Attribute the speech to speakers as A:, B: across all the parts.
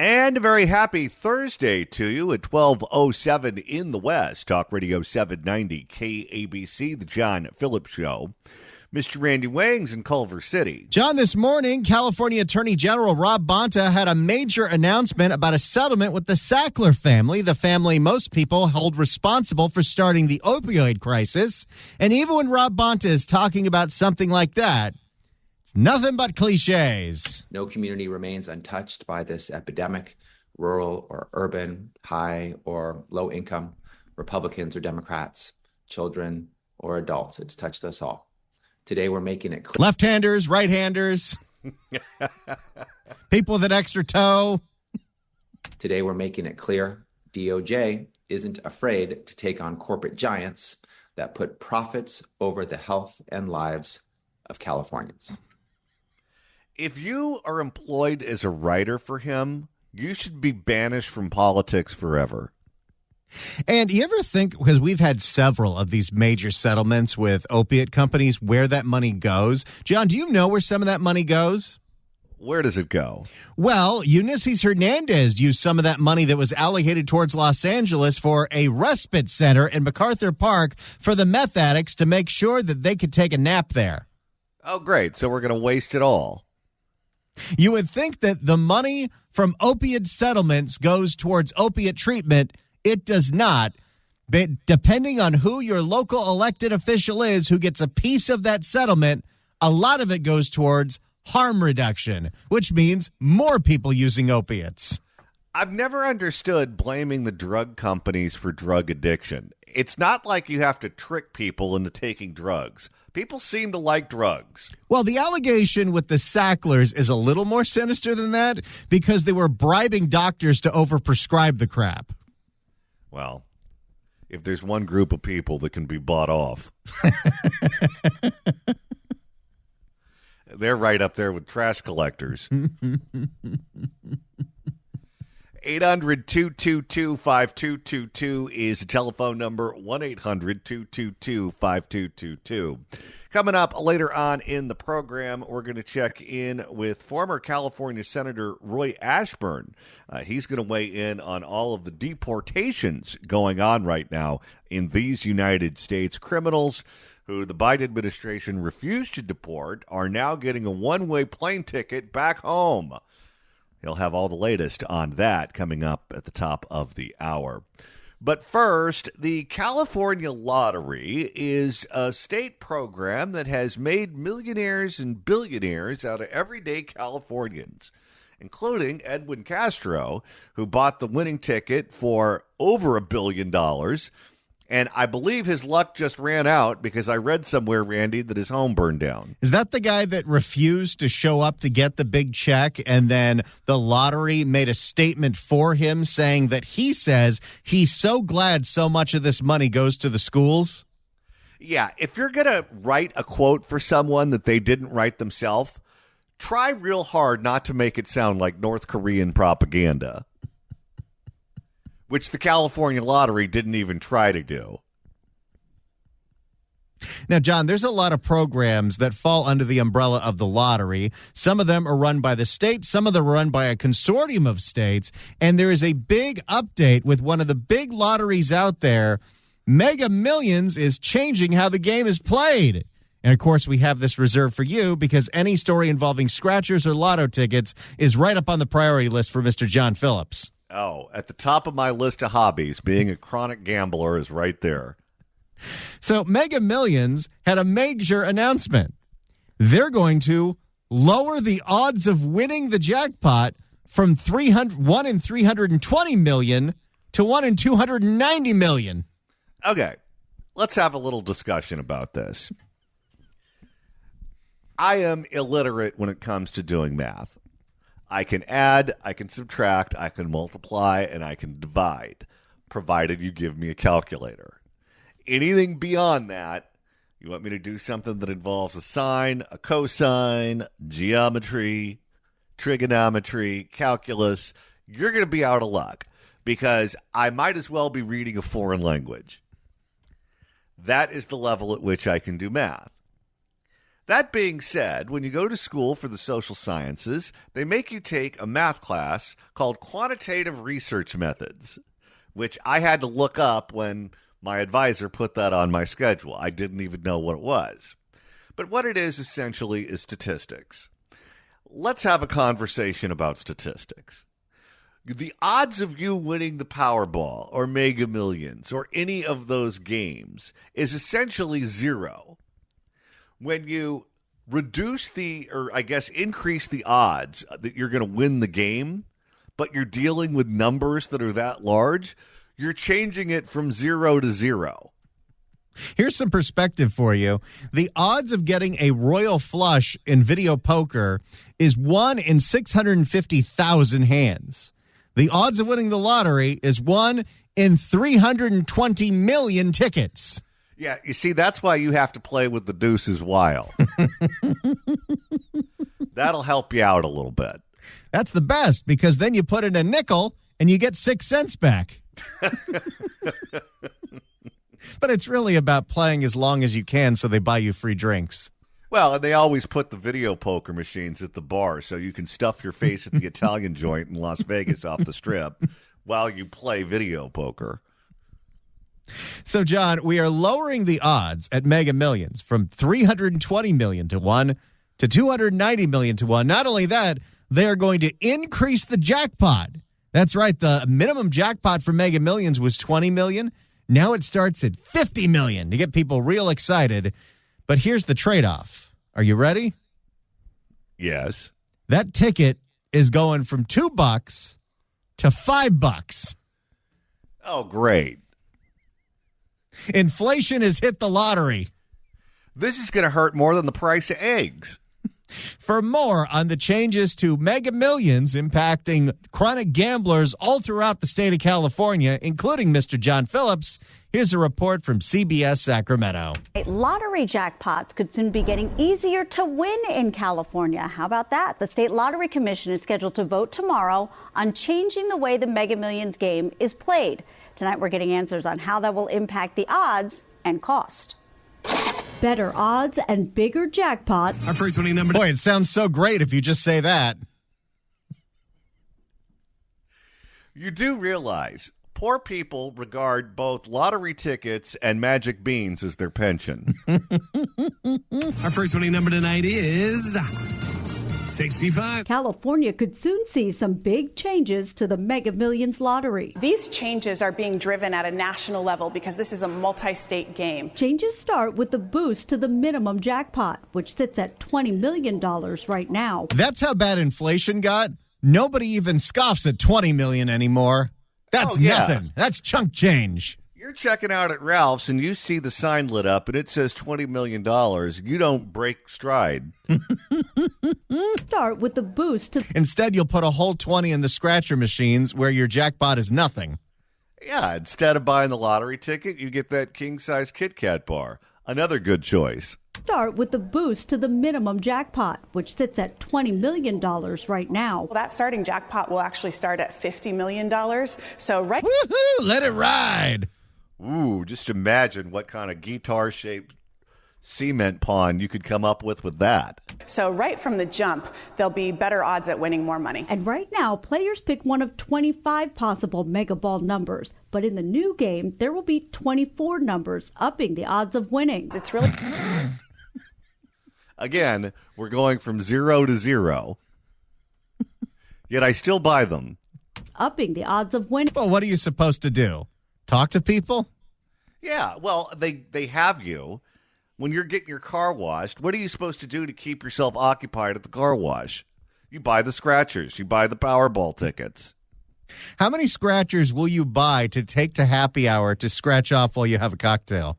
A: And a very happy Thursday to you at 12:07 in the West. Talk Radio 790 KABC, The John Phillips Show. Mr. Randy Wangs in Culver City.
B: John, this morning, California Attorney General Rob Bonta had a major announcement about a settlement with the Sackler family, the family most people hold responsible for starting the opioid crisis. And even when Rob Bonta is talking about something like that, it's nothing but cliches.
C: No community remains untouched by this epidemic, rural or urban, high or low income, Republicans or Democrats, children or adults. It's touched us all. Today, we're making it clear.
B: Left-handers, right-handers, people with an extra toe.
C: Today, we're making it clear DOJ isn't afraid to take on corporate giants that put profits over the health and lives of Californians.
A: If you are employed as a writer for him, you should be banished from politics forever.
B: And you ever think, because we've had several of these major settlements with opiate companies, where that money goes? John, do you know where some of that money goes?
A: Where does it go?
B: Well, Ulysses Hernandez used some of that money that was allocated towards Los Angeles for a respite center in MacArthur Park for the meth addicts to make sure that they could take a nap there.
A: Oh, great. So we're going to waste it all.
B: You would think that the money from opiate settlements goes towards opiate treatment. It does not. But depending on who your local elected official is who gets a piece of that settlement, a lot of it goes towards harm reduction, which means more people using opiates.
A: I've never understood blaming the drug companies for drug addiction. It's not like you have to trick people into taking drugs. People seem to like drugs.
B: Well, the allegation with the Sacklers is a little more sinister than that because they were bribing doctors to overprescribe the crap.
A: Well, if there's one group of people that can be bought off, they're right up there with trash collectors. 800-222-5222 is the telephone number, 1-800-222-5222. Coming up later on in the program, we're going to check in with former California Senator Roy Ashburn. He's going to weigh in on all of the deportations going on right now in these United States. Criminals who the Biden administration refused to deport are now getting a one-way plane ticket back home. He'll have all the latest on that coming up at the top of the hour. But first, the California Lottery is a state program that has made millionaires and billionaires out of everyday Californians, including Edwin Castro, who bought the winning ticket for over $1 billion. And I believe his luck just ran out because I read somewhere, Randy, that his home burned down.
B: Is that the guy that refused to show up to get the big check and then the lottery made a statement for him saying that he says he's so glad so much of this money goes to the schools?
A: Yeah, if you're going to write a quote for someone that they didn't write themselves, try real hard not to make it sound like North Korean propaganda, which the California Lottery didn't even try to do.
B: Now, John, there's a lot of programs that fall under the umbrella of the lottery. Some of them are run by the state. Some of them are run by a consortium of states. And there is a big update with one of the big lotteries out there. Mega Millions is changing how the game is played. And, of course, we have this reserved for you because any story involving scratchers or lotto tickets is right up on the priority list for Mr. John Phillips.
A: Oh, at the top of my list of hobbies, being a chronic gambler is right there.
B: So Mega Millions had a major announcement. They're going to lower the odds of winning the jackpot from 1 in 320 million to 1 in 290 million.
A: Okay, let's have a little discussion about this. I am illiterate when it comes to doing math. I can add, I can subtract, I can multiply, and I can divide, provided you give me a calculator. Anything beyond that, you want me to do something that involves a sine, a cosine, geometry, trigonometry, calculus, you're going to be out of luck because I might as well be reading a foreign language. That is the level at which I can do math. That being said, when you go to school for the social sciences, they make you take a math class called Quantitative Research Methods, which I had to look up when my advisor put that on my schedule. I didn't even know what it was. But what it is essentially is statistics. Let's have a conversation about statistics. The odds of you winning the Powerball or Mega Millions or any of those games is essentially zero. When you increase the odds that you're going to win the game, but you're dealing with numbers that are that large, you're changing it from 0 to 0.
B: Here's some perspective for you. The odds of getting a royal flush in video poker is 1 in 650,000 hands. The odds of winning the lottery is 1 in 320 million tickets.
A: Yeah, you see, that's why you have to play with the deuces while. That'll help you out a little bit.
B: That's the best, because then you put in a nickel and you get 6 cents back. But it's really about playing as long as you can so they buy you free drinks.
A: Well, and they always put the video poker machines at the bar so you can stuff your face at the Italian joint in Las Vegas off the strip while you play video poker.
B: So, John, we are lowering the odds at Mega Millions from 320 million to 1 to 290 million to 1. Not only that, they are going to increase the jackpot. That's right. The minimum jackpot for Mega Millions was 20 million. Now it starts at 50 million to get people real excited. But here's the trade-off. Are you ready?
A: Yes.
B: That ticket is going from $2 to $5.
A: Oh, great.
B: Inflation has hit the lottery.
A: This is going to hurt more than the price of eggs.
B: For more on the changes to Mega Millions impacting chronic gamblers all throughout the state of California, including Mr. John Phillips, here's a report from CBS Sacramento.
D: Lottery jackpots could soon be getting easier to win in California. How about that? The State Lottery Commission is scheduled to vote tomorrow on changing the way the Mega Millions game is played. Tonight, we're getting answers on how that will impact the odds and cost. Better odds and bigger jackpots.
E: Our first winning number.
B: Boy, it sounds so great if you just say that.
A: You do realize poor people regard both lottery tickets and magic beans as their pension.
E: Our first winning number tonight is 65.
D: California could soon see some big changes to the Mega Millions lottery.
F: These changes are being driven at a national level because this is a multi-state game.
D: Changes start with the boost to the minimum jackpot, which sits at $20 million right now.
B: That's how bad inflation got. Nobody even scoffs at $20 million anymore. That's nothing. That's chunk change.
A: You're checking out at Ralph's and you see the sign lit up and it says $20 million. You don't break stride.
D: Start with the boost to...
B: Instead, you'll put a whole 20 in the scratcher machines where your jackpot is nothing.
A: Yeah, instead of buying the lottery ticket, you get that king-size Kit Kat bar. Another good choice.
D: Start with the boost to the minimum jackpot, which sits at $20 million right now.
F: Well, that starting jackpot will actually start at $50 million. So right...
B: Woohoo! Let it ride!
A: Ooh, just imagine what kind of guitar-shaped cement pond you could come up with that.
F: So right from the jump, there'll be better odds at winning more money.
D: And right now, players pick one of 25 possible Mega Ball numbers. But in the new game, there will be 24 numbers, upping the odds of winning.
F: It's really...
A: Again, we're going from 0 to 0. Yet I still buy them.
D: Upping the odds of winning.
B: Well, what are you supposed to do? Talk to people?
A: Yeah, well, they have you. When you're getting your car washed, what are you supposed to do to keep yourself occupied at the car wash? You buy the scratchers. You buy the Powerball tickets.
B: How many scratchers will you buy to take to happy hour to scratch off while you have a cocktail?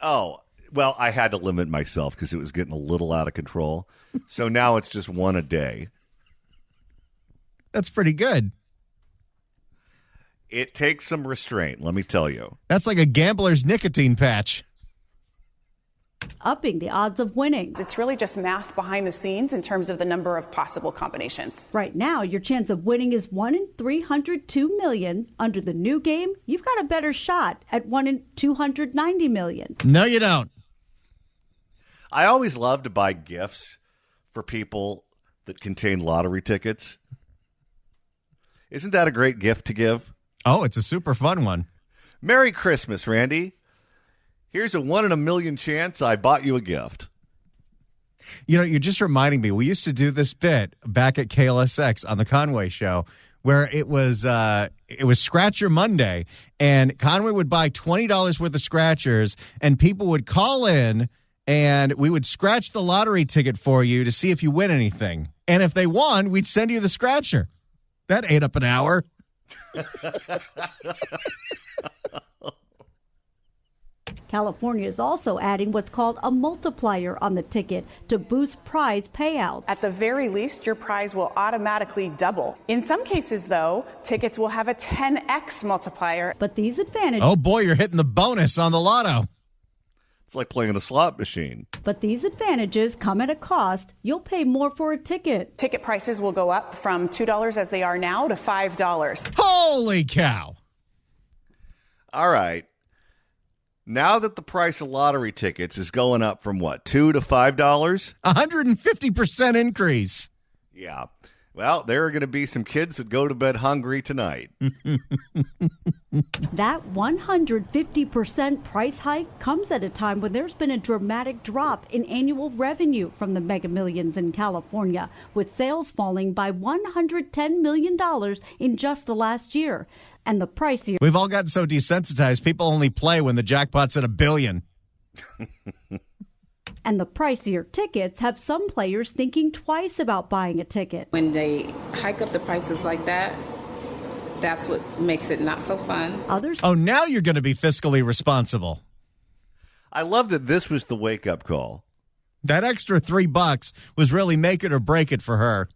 A: Oh, well, I had to limit myself because it was getting a little out of control. So now it's just one a day.
B: That's pretty good.
A: It takes some restraint, let me tell you.
B: That's like a gambler's nicotine patch.
D: Upping the odds of winning.
F: It's really just math behind the scenes in terms of the number of possible combinations.
D: Right now, your chance of winning is 1 in 302 million. Under the new game, you've got a better shot at 1 in 290 million.
B: No, you don't.
A: I always love to buy gifts for people that contain lottery tickets. Isn't that a great gift to give?
B: Oh, it's a super fun one.
A: Merry Christmas, Randy. Here's a 1 in a million chance I bought you a gift.
B: You know, you're just reminding me. We used to do this bit back at KLSX on the Conway Show where it was Scratcher Monday, and Conway would buy $20 worth of scratchers, and people would call in, and we would scratch the lottery ticket for you to see if you win anything. And if they won, we'd send you the scratcher. That ate up an hour.
D: California is also adding what's called a multiplier on the ticket to boost prize payouts.
F: At the very least, your prize will automatically double. In some cases, though, tickets will have a 10x multiplier.
D: But these advantages...
B: Oh, boy, you're hitting the bonus on the lotto.
A: It's like playing a slot machine.
D: But these advantages come at a cost. You'll pay more for a ticket.
F: Ticket prices will go up from $2 as they are now to $5.
B: Holy cow.
A: All right. Now that the price of lottery tickets is going up from what, $2 to $5?
B: 150% increase.
A: Yeah. Well, there are going to be some kids that go to bed hungry tonight.
D: That 150% price hike comes at a time when there's been a dramatic drop in annual revenue from the Mega Millions in California, with sales falling by $110 million in just the last year. And the pricier...
B: We've all gotten so desensitized, people only play when the jackpot's at $1 billion.
D: And the pricier tickets have some players thinking twice about buying a ticket.
G: When they hike up the prices like that, that's what makes it not so fun.
D: Others...
B: Oh, now you're going to be fiscally responsible.
A: I love that this was the wake-up call.
B: That extra $3 was really make it or break it for her.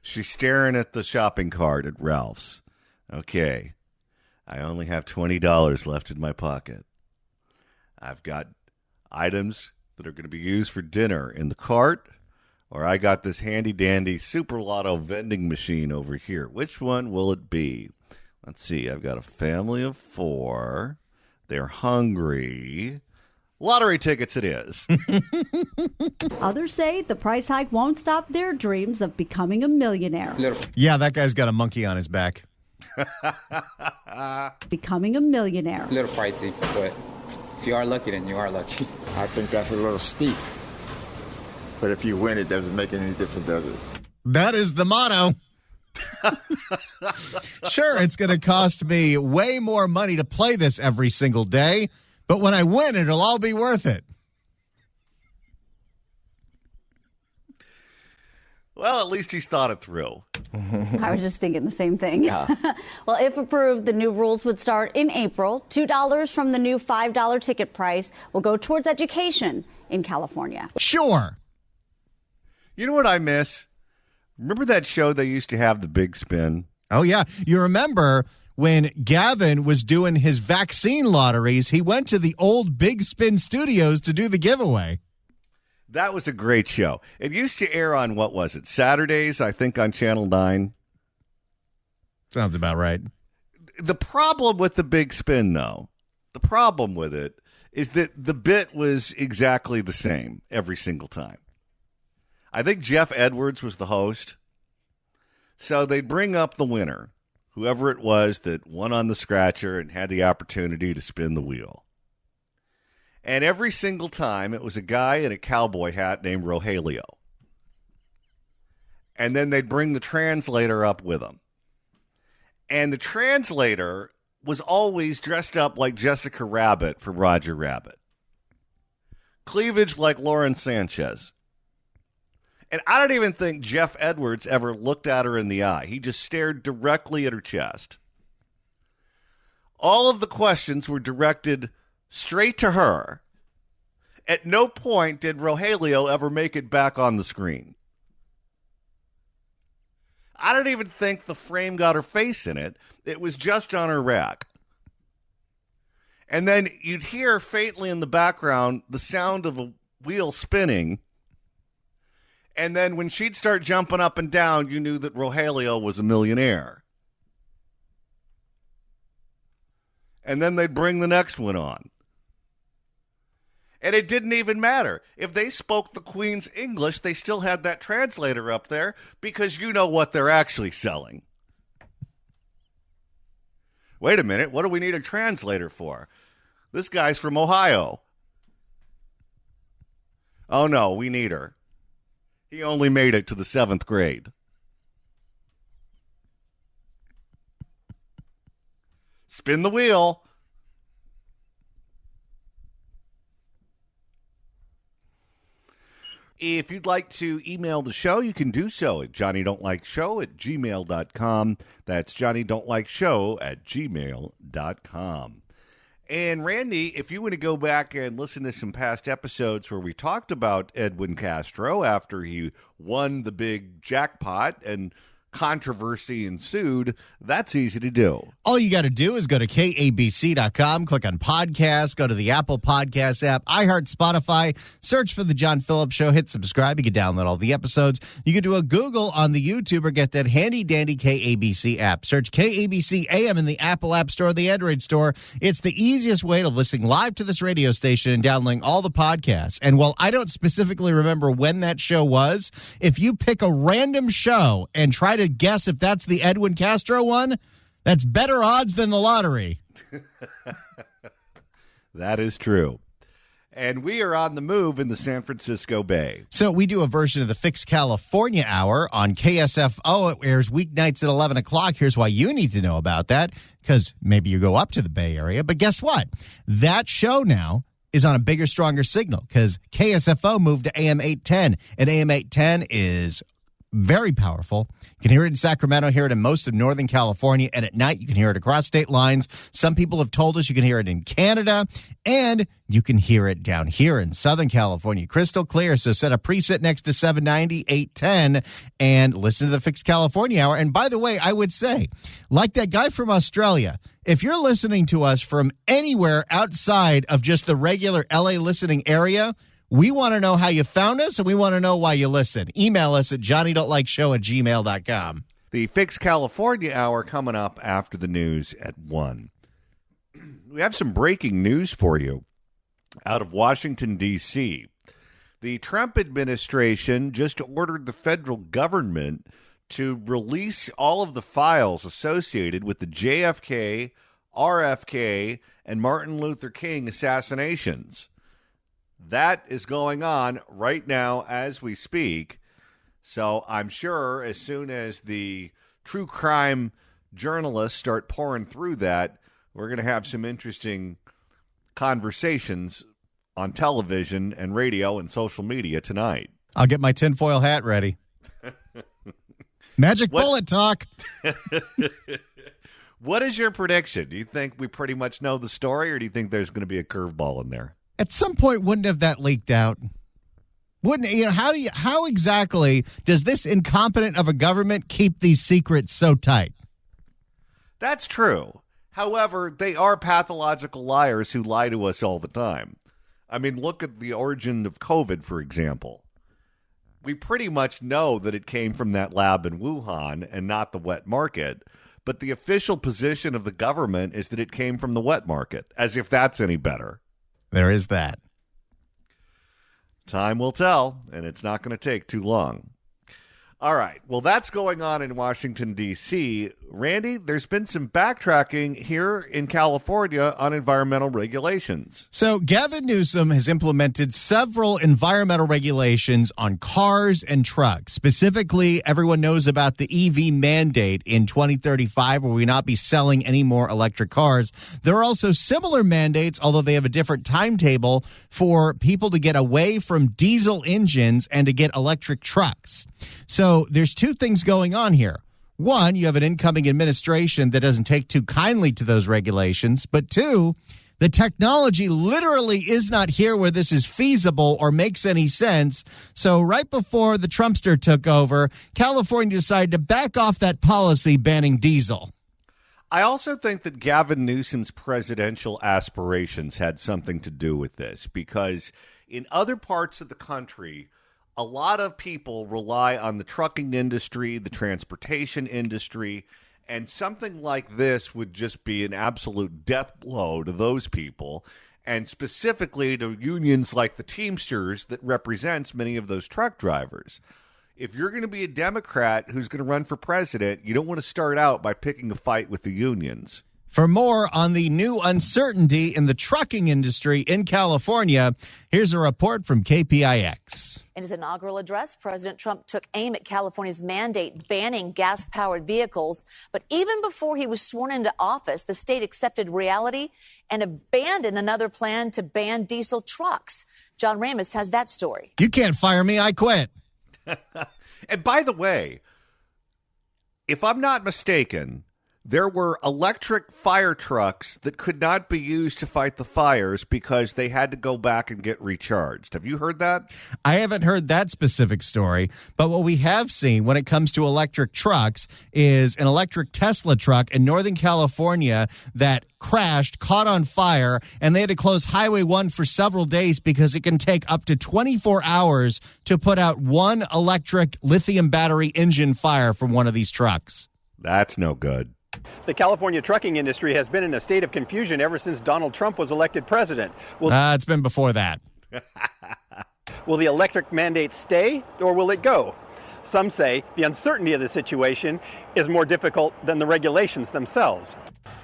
A: She's staring at the shopping cart at Ralph's. Okay, I only have $20 left in my pocket. I've got items that are going to be used for dinner in the cart, or I got this handy-dandy Super Lotto vending machine over here. Which one will it be? Let's see. I've got a family of 4. They're hungry. Lottery tickets it is.
D: Others say the price hike won't stop their dreams of becoming a millionaire.
B: Yeah, that guy's got a monkey on his back.
D: Becoming a millionaire.
H: A little pricey, but if you are lucky, then you are lucky.
I: I think that's a little steep. But if you win, it doesn't make any difference, does it?
B: That is the motto. Sure, it's going to cost me way more money to play this every single day, but when I win, it'll all be worth it.
A: Well, at least he's thought it through.
D: I was just thinking the same thing. Yeah. Well, if approved, the new rules would start in April. $2 from the new $5 ticket price will go towards education in California.
B: Sure.
A: You know what I miss? Remember that show they used to have, The Big Spin?
B: Oh, yeah. You remember when Gavin was doing his vaccine lotteries, he went to the old Big Spin studios to do the giveaway.
A: That was a great show. It used to air on, what was it, Saturdays, I think, on Channel 9.
B: Sounds about right.
A: The problem with The Big Spin, though, the problem with it is that the bit was exactly the same every single time. I think Jeff Edwards was the host. So they'd bring up the winner, whoever it was that won on the scratcher and had the opportunity to spin the wheel. And every single time, it was a guy in a cowboy hat named Rogelio. And then they'd bring the translator up with them. And the translator was always dressed up like Jessica Rabbit from Roger Rabbit. Cleavage like Lauren Sanchez. And I don't even think Jeff Edwards ever looked at her in the eye. He just stared directly at her chest. All of the questions were directed straight to her. At no point did Rogelio ever make it back on the screen. I don't even think the frame got her face in it. It was just on her rack. And then you'd hear faintly in the background the sound of a wheel spinning. And then when she'd start jumping up and down, you knew that Rogelio was a millionaire. And then they'd bring the next one on. And it didn't even matter. If they spoke the Queen's English, they still had that translator up there because you know what they're actually selling. Wait a minute, what do we need a translator for? This guy's from Ohio. Oh no, we need her. He only made it to the 7th grade. Spin the wheel. If you'd like to email the show, you can do so at johnnydon'tlikeshow@gmail.com. That's johnnydon'tlikeshow@gmail.com. And Randy, if you want to go back and listen to some past episodes where we talked about Edwin Castro after he won the big jackpot and controversy ensued, that's easy to do.
B: All you got to do is go to KABC.com, click on podcasts, go to the Apple Podcast app, iHeart, Spotify, search for The John Phillips Show, hit subscribe. You can download all the episodes. You can do a Google on the YouTube or get that handy-dandy KABC app. Search KABC AM in the Apple App Store or the Android Store. It's the easiest way to listen live to this radio station and downloading all the podcasts. And while I don't specifically remember when that show was, if you pick a random show and try to guess if that's the Edwin Castro one, that's better odds than the lottery.
A: That is true. And we are on the move in the San Francisco Bay.
B: So we do a version of the Fix California Hour on KSFO. It airs weeknights at 11 o'clock. Here's why you need to know about that, because maybe you go up to the Bay Area. But guess what? That show now is on a bigger, stronger signal because KSFO moved to AM 810, and AM 810 is very powerful. You can hear it in Sacramento, hear it in most of Northern California, and at night you can hear it across state lines. Some people have told us you can hear it in Canada, and you can hear it down here in Southern California. Crystal clear, so set a preset next to 790, 810, and listen to the Fix California Hour. And by the way, I would say, like that guy from Australia, if you're listening to us from anywhere outside of just the regular LA listening area, we want to know how you found us, and we want to know why you listen. Email us at johnnydon'tlikeshow@gmail.com.
A: The Fix California Hour coming up after the news at 1. We have some breaking news for you out of Washington, D.C. The Trump administration just ordered the federal government to release all of the files associated with the JFK, RFK, and Martin Luther King assassinations. That is going on right now as we speak. So I'm sure as soon as the true crime journalists start pouring through that, we're going to have some interesting conversations on television and radio and social media tonight.
B: I'll get my tinfoil hat ready. Magic bullet talk.
A: What is your prediction? Do you think we pretty much know the story, or do you think there's going to be a curveball in there?
B: At some point, wouldn't have that leaked out? Wouldn't how exactly does this incompetent of a government keep these secrets so tight?
A: That's true. However, they are pathological liars who lie to us all the time. I mean, look at the origin of COVID, for example. We pretty much know that it came from that lab in Wuhan and not the wet market. But the official position of the government is that it came from the wet market, as if that's any better.
B: There is that.
A: Time will tell, and it's not going to take too long. All right. Well, that's going on in Washington, D.C. Randy, there's been some backtracking here in California on environmental regulations.
B: So Gavin Newsom has implemented several environmental regulations on cars and trucks. Specifically, everyone knows about the EV mandate in 2035, where we not be selling any more electric cars. There are also similar mandates, although they have a different timetable, for people to get away from diesel engines and to get electric trucks. So there's two things going on here. One, you have an incoming administration that doesn't take too kindly to those regulations. But two, the technology literally is not here where this is feasible or makes any sense. So right before the Trumpster took over, California decided to back off that policy banning diesel.
A: I also think that Gavin Newsom's presidential aspirations had something to do with this, because in other parts of the country, a lot of people rely on the trucking industry, the transportation industry, and something like this would just be an absolute death blow to those people. and specifically to unions like the Teamsters that represents many of those truck drivers. If you're going to be a Democrat who's going to run for president, you don't want to start out by picking a fight with the unions.
B: For more on the new uncertainty in the trucking industry in California, here's a report from KPIX.
J: In his inaugural address, President Trump took aim at California's mandate banning gas-powered vehicles. But even before he was sworn into office, the state accepted reality and abandoned another plan to ban diesel trucks. John Ramos has that story.
B: You can't fire me. I quit.
A: And by the way, if I'm not mistaken, there were electric fire trucks that could not be used to fight the fires because they had to go back and get recharged. Have you heard that?
B: I haven't heard that specific story, but what we have seen when it comes to electric trucks is an electric Tesla truck in Northern California that crashed, caught on fire, and they had to close Highway 1 for several days because it can take up to 24 hours to put out one electric lithium battery engine fire from one of these trucks.
A: That's no good.
K: The California trucking industry has been in a state of confusion ever since Donald Trump was elected president.
B: It's been before that.
K: Will the electric mandate stay or will it go? Some say the uncertainty of the situation is more difficult than the regulations themselves.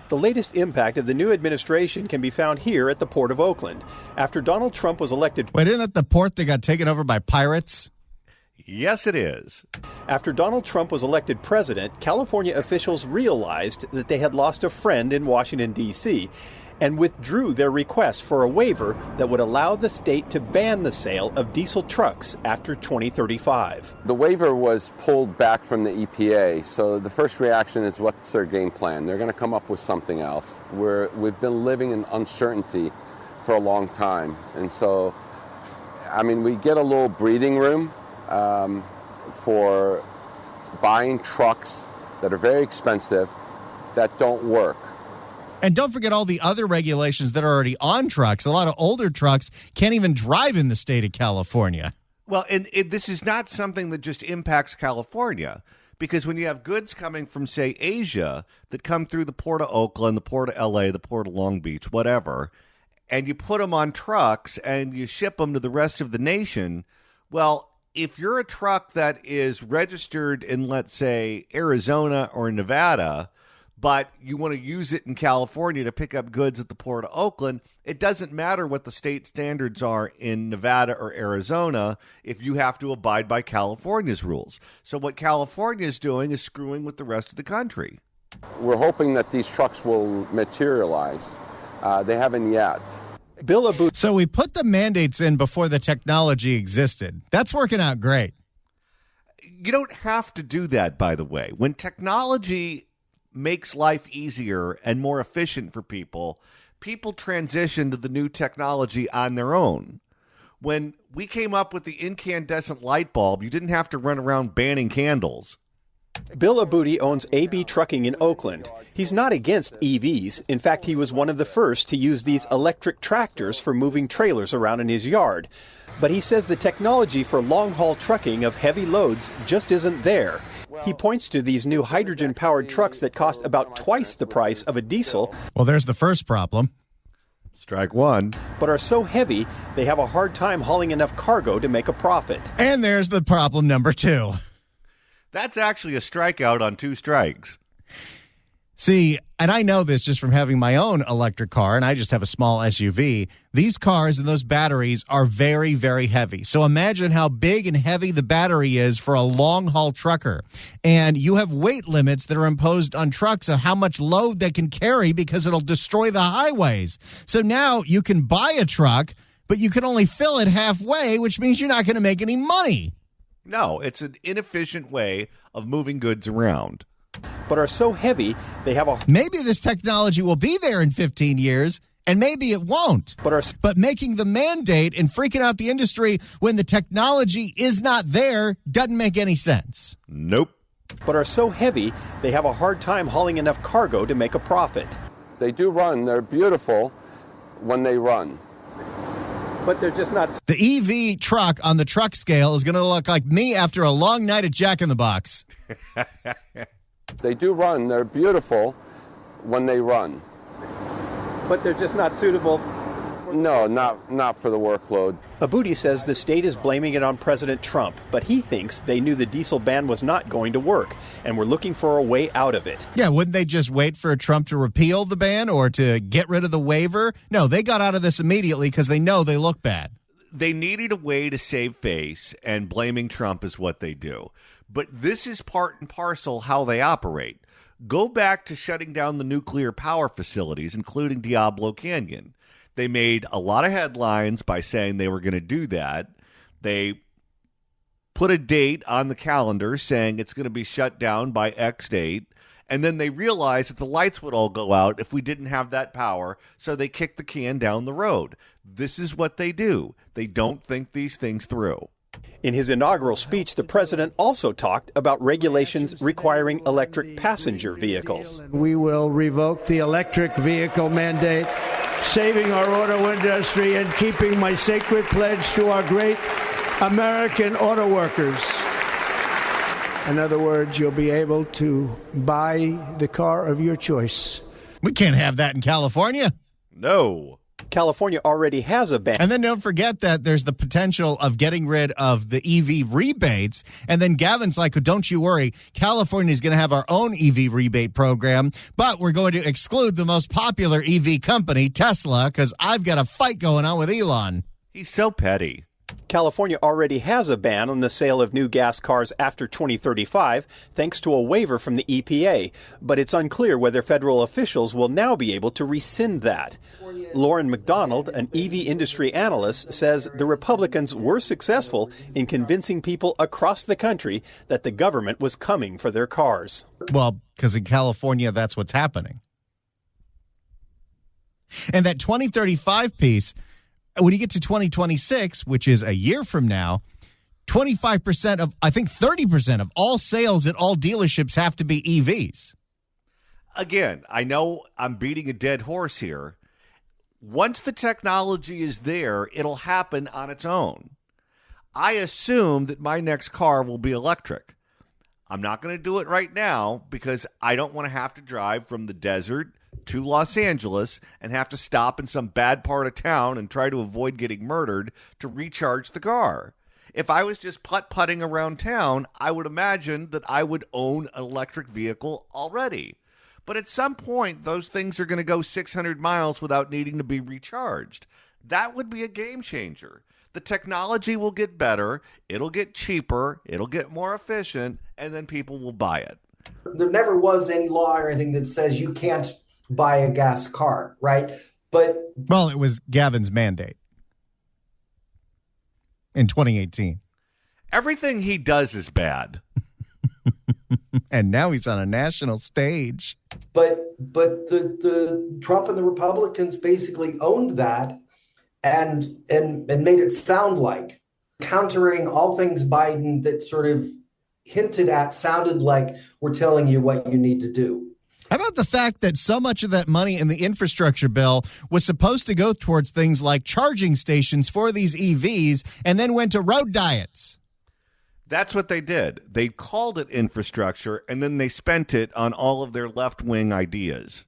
K: The latest impact of the new administration can be found here at the Port of Oakland. After Donald Trump was elected...
B: Wait, isn't that the port that got taken over by pirates?
A: Yes, it is.
K: After Donald Trump was elected president, California officials realized that they had lost a friend in Washington, D.C., and withdrew their request for a waiver that would allow the state to ban the sale of diesel trucks after 2035.
L: The waiver was pulled back from the EPA, so the first reaction is, what's their game plan? They're going to come up with something else. We've been living in uncertainty for a long time, and so, we get a little breathing room for buying trucks that are very expensive that don't work.
B: And don't forget all the other regulations that are already on trucks. A lot of older trucks can't even drive in the state of California.
A: Well, and this is not something that just impacts California, because when you have goods coming from, say, Asia that come through the Port of Oakland, the Port of LA, the Port of Long Beach, whatever, and you put them on trucks and you ship them to the rest of the nation, well, if you're a truck that is registered in, let's say, Arizona or Nevada, but you want to use it in California to pick up goods at the Port of Oakland, it doesn't matter what the state standards are in Nevada or Arizona if you have to abide by California's rules. So what California is doing is screwing with the rest of the country.
L: We're hoping that these trucks will materialize. They haven't yet.
B: So we put the mandates in before the technology existed. That's working out great.
A: You don't have to do that, by the way. When technology makes life easier and more efficient for people, people transition to the new technology on their own. When we came up with the incandescent light bulb, you didn't have to run around banning candles.
K: Bill Abudi owns AB Trucking in Oakland. He's not against EVs. In fact, he was one of the first to use these electric tractors for moving trailers around in his yard. But he says the technology for long-haul trucking of heavy loads just isn't there. He points to these new hydrogen-powered trucks that cost about twice the price of a diesel.
B: Well, there's the first problem.
A: Strike one.
K: But are so heavy, they have a hard time hauling enough cargo to make a profit.
B: And there's the problem number 2.
A: That's actually a strikeout on 2 strikes.
B: See, and I know this just from having my own electric car, and I just have a small SUV. These cars and those batteries are very, very heavy. So imagine how big and heavy the battery is for a long-haul trucker. And you have weight limits that are imposed on trucks of how much load they can carry because it'll destroy the highways. So now you can buy a truck, but you can only fill it halfway, which means you're not going to make any money.
A: No, it's an inefficient way of moving goods around.
K: But are so heavy, they have a...
B: Maybe this technology will be there in 15 years, and maybe it won't. But making the mandate and freaking out the industry when the technology is not there doesn't make any sense.
A: Nope.
K: But are so heavy, they have a hard time hauling enough cargo to make a profit.
L: They do run. They're beautiful when they run.
K: But they're just not...
B: The EV truck on the truck scale is going to look like me after a long night at Jack in the Box.
L: They do run. They're beautiful when they run.
K: But they're just not suitable
L: No, not for the workload.
K: Aboudi says the state is blaming it on President Trump, but he thinks they knew the diesel ban was not going to work and were looking for a way out of it.
B: Yeah, wouldn't they just wait for Trump to repeal the ban or to get rid of the waiver? No, they got out of this immediately because they know they look bad.
A: They needed a way to save face, and blaming Trump is what they do. But this is part and parcel how they operate. Go back to shutting down the nuclear power facilities, including Diablo Canyon. They made a lot of headlines by saying they were going to do that. They put a date on the calendar saying it's going to be shut down by X date. And then they realized that the lights would all go out if we didn't have that power. So they kicked the can down the road. This is what they do. They don't think these things through.
K: In his inaugural speech, the president also talked about regulations requiring electric passenger vehicles.
M: We will revoke the electric vehicle mandate, saving our auto industry and keeping my sacred pledge to our great American auto workers. In other words, you'll be able to buy the car of your choice.
B: We can't have that in California.
A: No.
K: California already has a ban.
B: And then don't forget that there's the potential of getting rid of the EV rebates. And then Gavin's like, don't you worry, California is going to have our own EV rebate program, but we're going to exclude the most popular EV company, Tesla, because I've got a fight going on with Elon.
A: He's so petty.
K: California already has a ban on the sale of new gas cars after 2035, thanks to a waiver from the EPA. But it's unclear whether federal officials will now be able to rescind that. Lauren McDonald, an EV industry analyst, says the Republicans were successful in convincing people across the country that the government was coming for their cars.
B: Well, because in California, that's what's happening. And that 2035 piece, when you get to 2026, which is a year from now, 25% of, I think 30% of all sales at all dealerships have to be EVs.
A: Again, I know I'm beating a dead horse here. Once the technology is there, it'll happen on its own. I assume that my next car will be electric. I'm not going to do it right now because I don't want to have to drive from the desert to Los Angeles and have to stop in some bad part of town and try to avoid getting murdered to recharge the car. If I was just putt-putting around town, I would imagine that I would own an electric vehicle already. But at some point, those things are going to go 600 miles without needing to be recharged. That would be a game changer. The technology will get better, it'll get cheaper, it'll get more efficient, and then people will buy it.
N: There never was any law or anything that says you can't buy a gas car, right? But
B: well, it was Gavin's mandate in 2018.
A: Everything he does is bad.
B: And now he's on a national stage.
N: But the Trump and the Republicans basically owned that and made it sound like countering all things Biden that sort of hinted at, sounded like we're telling you what you need to do.
B: How about the fact that so much of that money in the infrastructure bill was supposed to go towards things like charging stations for these EVs and then went to road diets?
A: That's what they did. They called it infrastructure, and then they spent it on all of their left-wing ideas.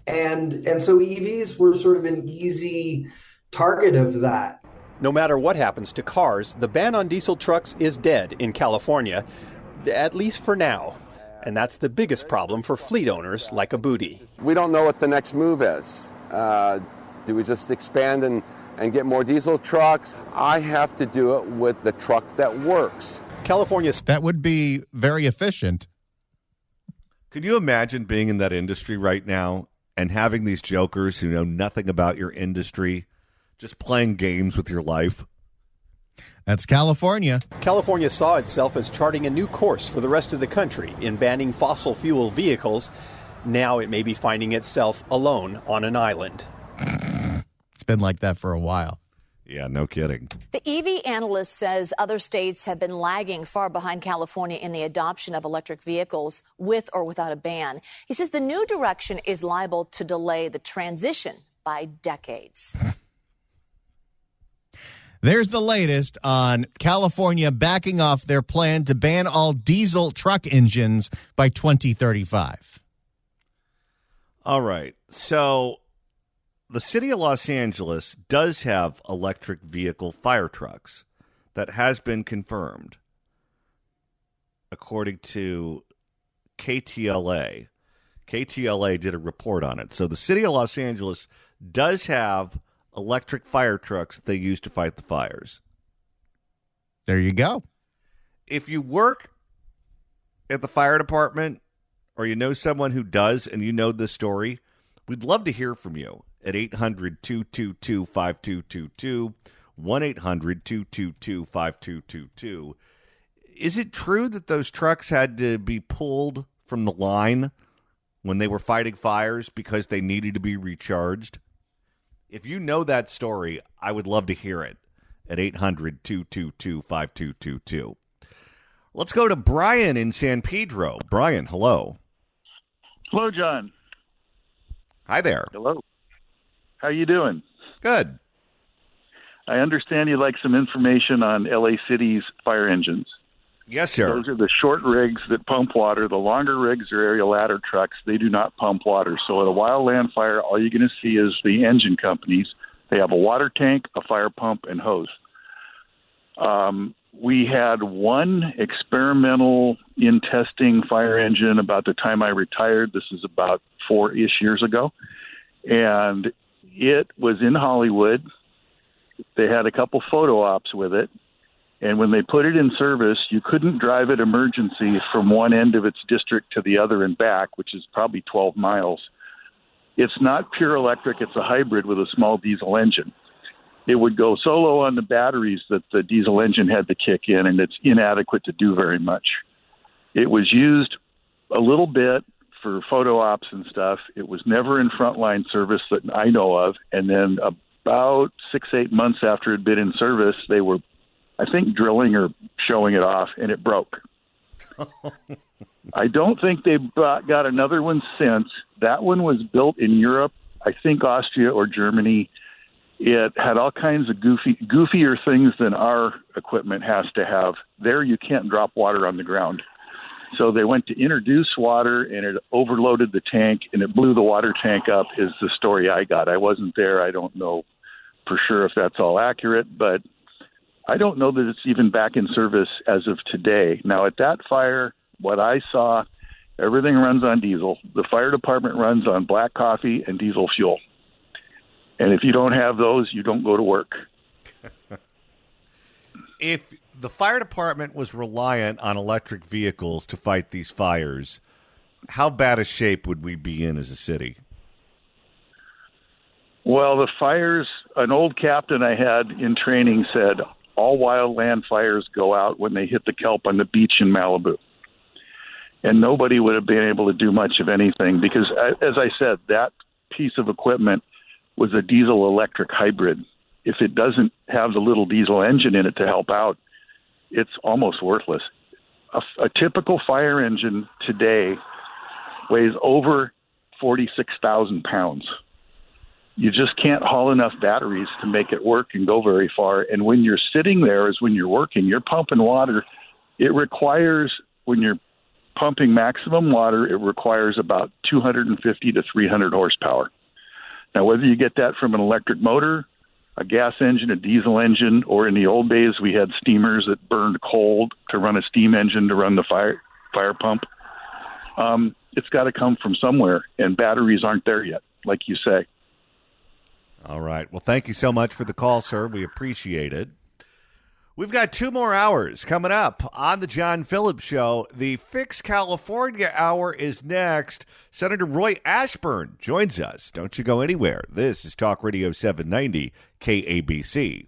N: And so EVs were sort of an easy target of that.
K: No matter what happens to cars, the ban on diesel trucks is dead in California, at least for now. And that's the biggest problem for fleet owners like Aboudi.
L: We don't know what the next move is. Do we just expand and get more diesel trucks? I have to do it with the truck that works.
B: That would be very efficient.
A: Could you imagine being in that industry right now and having these jokers who know nothing about your industry just playing games with your life?
B: That's California.
K: California saw itself as charting a new course for the rest of the country in banning fossil fuel vehicles. Now it may be finding itself alone on an island.
B: It's been like that for a while.
A: Yeah, no kidding.
J: The EV analyst says other states have been lagging far behind California in the adoption of electric vehicles with or without a ban. He says the new direction is liable to delay the transition by decades.
B: There's the latest on California backing off their plan to ban all diesel truck engines by 2035.
A: All right. So the city of Los Angeles does have electric vehicle fire trucks. That has been confirmed, according to KTLA. KTLA did a report on it. So the city of Los Angeles does have electric fire trucks that they use to fight the fires.
B: There you go.
A: If you work at the fire department or you know someone who does and you know this story, we'd love to hear from you at 800-222-5222, 1-800-222-5222. Is it true that those trucks had to be pulled from the line when they were fighting fires because they needed to be recharged? If you know that story, I would love to hear it at 800-222-5222. Let's go to Brian in San Pedro. Brian, hello.
O: Hello, John.
A: Hi there.
O: Hello. How you doing?
A: Good.
O: I understand you'd like some information on LA City's fire engines.
A: Yes, sir.
O: Those are the short rigs that pump water. The longer rigs are aerial ladder trucks. They do not pump water. So at a wildland fire, all you're going to see is the engine companies. They have a water tank, a fire pump, and hose. We had one experimental in testing fire engine about the time I retired. This is about 4-ish years ago. And it was in Hollywood. They had a couple photo ops with it. And when they put it in service, you couldn't drive it emergency from one end of its district to the other and back, which is probably 12 miles. It's not pure electric. It's a hybrid with a small diesel engine. It would go so low on the batteries that the diesel engine had to kick in, and it's inadequate to do very much. It was used a little bit for photo ops and stuff. It was never in frontline service that I know of. And then about 6-8 months after it had been in service, they were, I think, drilling or showing it off, and it broke. I don't think they've got another one since. That one was built in Europe, I think Austria or Germany. It had all kinds of goofier things than our equipment has to have. There you can't drop water on the ground. So they went to introduce water, and it overloaded the tank, and it blew the water tank up, is the story I got. I wasn't there. I don't know for sure if that's all accurate, but I don't know that it's even back in service as of today. Now, at that fire, what I saw, everything runs on diesel. The fire department runs on black coffee and diesel fuel. And if you don't have those, you don't go to work.
A: If the fire department was reliant on electric vehicles to fight these fires, how bad a shape would we be in as a city?
O: Well, the fires, an old captain I had in training said, all wildland fires go out when they hit the kelp on the beach in Malibu. And nobody would have been able to do much of anything because, as I said, that piece of equipment was a diesel-electric hybrid. If it doesn't have the little diesel engine in it to help out, it's almost worthless. A typical fire engine today weighs over 46,000 pounds. You just can't haul enough batteries to make it work and go very far. And when you're sitting there is when you're working, you're pumping water. It requires, when you're pumping maximum water, it requires about 250 to 300 horsepower. Now, whether you get that from an electric motor, a gas engine, a diesel engine, or in the old days we had steamers that burned coal to run a steam engine to run the fire pump, it's got to come from somewhere, and batteries aren't there yet, like you say.
A: All right. Well, thank you so much for the call, sir. We appreciate it. We've got 2 more hours coming up on the John Phillips Show. The Fix California Hour is next. Senator Roy Ashburn joins us. Don't you go anywhere. This is Talk Radio 790 KABC.